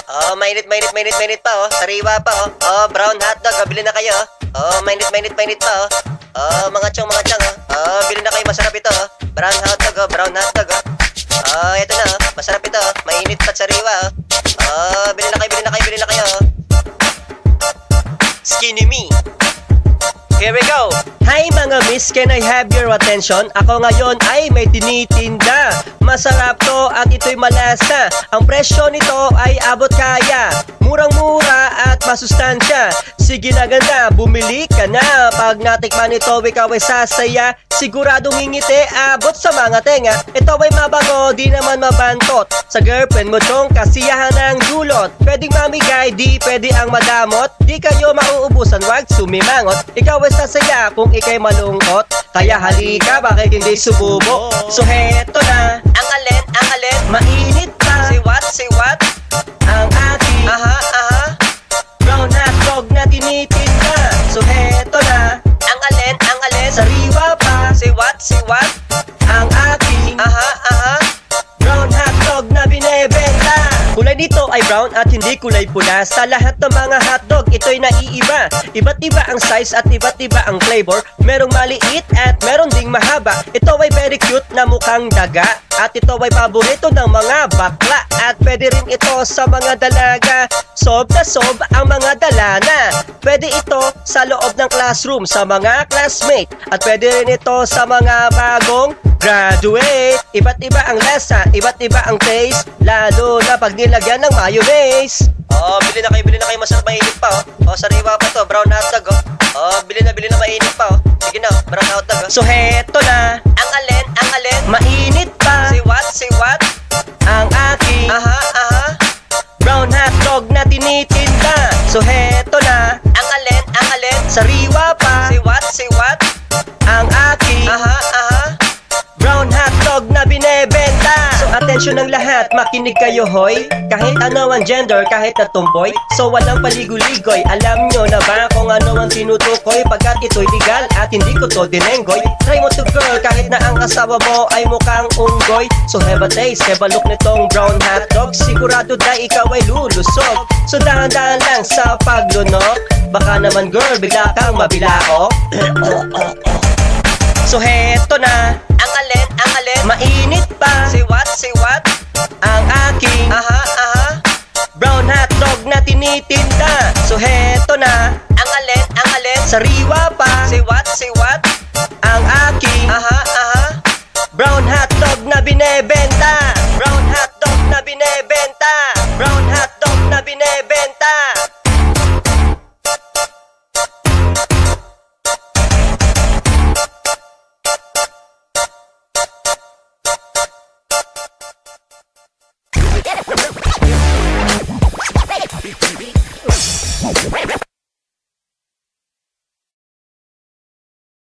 Oh, mainit pa oh. Sariwa pa oh. Oh, brown hotdog, oh, bili na kayo oh. Oh, mainit pa oh. Oh, mga chong oh. Oh, bili na kayo, masarap ito oh. Brown hotdog oh. Oh, eto na oh. Masarap ito oh. Mainit pa sariwa oh. Oh, bili na kayo oh. Skinny me. Here we go! Hi mga miss, can I have your attention? Ako ngayon ay may tinitinda. Masarap to at ito'y malasa. Ang presyo nito ay abot kaya. Murang-mura at masustansya. Sige na ganda, bumili ka na. Pag natikman ito, ikaw ay sasaya. Siguradong ngingiti, abot sa mga tenga. Ito ay mabango, di naman mabantot. Sa girlfriend mo tong kasiyahan ng dulot. Pwedeng mamigay, di pwede ang madamot. Di kayo mauubusan, wag sumimangot. Ikaw ay sasaya kung ikay malungkot. Kaya halika, bakit hindi sububo? So heto na, ang alin, mainit pa. Say what? Ang ating, brown hotdog na tinitinda. So heto na, ang alin, sariwa pa. Say what? Ang ating, brown hotdog na binebenta. Kulay nito ay brown at hindi kulay pula. Sa lahat ng mga hotdog, ito'y naiiba. Iba't iba ang size at iba't iba ang flavor. Merong maliit at meron ding mahaba. Ito ay very cute na mukhang daga. At ito ay paborito ng mga bakla. At pwede rin ito sa mga dalaga. Sob na sob ang mga dalana. Pwede ito sa loob ng classroom sa mga classmate. At pwede rin ito sa mga bagong graduate. Iba't iba ang lasa, iba't iba ang taste. Lalo na pag nilagyan ng mayonnaise. Oh, bili na kayo, masarap mainit pa oh. Oh, sariwa pa to, brown hotdog oh. Oh, bili na mainit pa oh. Sige na, brown hotdog oh. So heto na, ang alin, mainit pa. Say what? Ang aking, brown hotdog na tinitinda. So heto na, ang alin, sariwa pa. Say what? Ang aking, brown hotdog na binebenta. So atensyon ng lahat, makinig kayo hoy. Kahit ano ang gender, kahit na tomboy. So walang paligoy-ligoy. Alam nyo na ba kung ano ang tinutukoy? Pagkat ito'y legal at hindi ko to dinenggoy. Try mo to girl, kahit na ang asawa mo ay mukhang unggoy. So have a taste, have a look nitong brown hotdog. Sigurado na ikaw ay lulusog. So dahan-dahan lang sa paglunok. Baka naman girl, bigla kang mabilao. So heto na, ang alin, mainit pa. Say what? Ang aking, brown hotdog na tinitinda. So heto na, ang alin, sariwa pa. Say what? Ang aking, brown hotdog na binebenta. Brown hotdog na binebenta.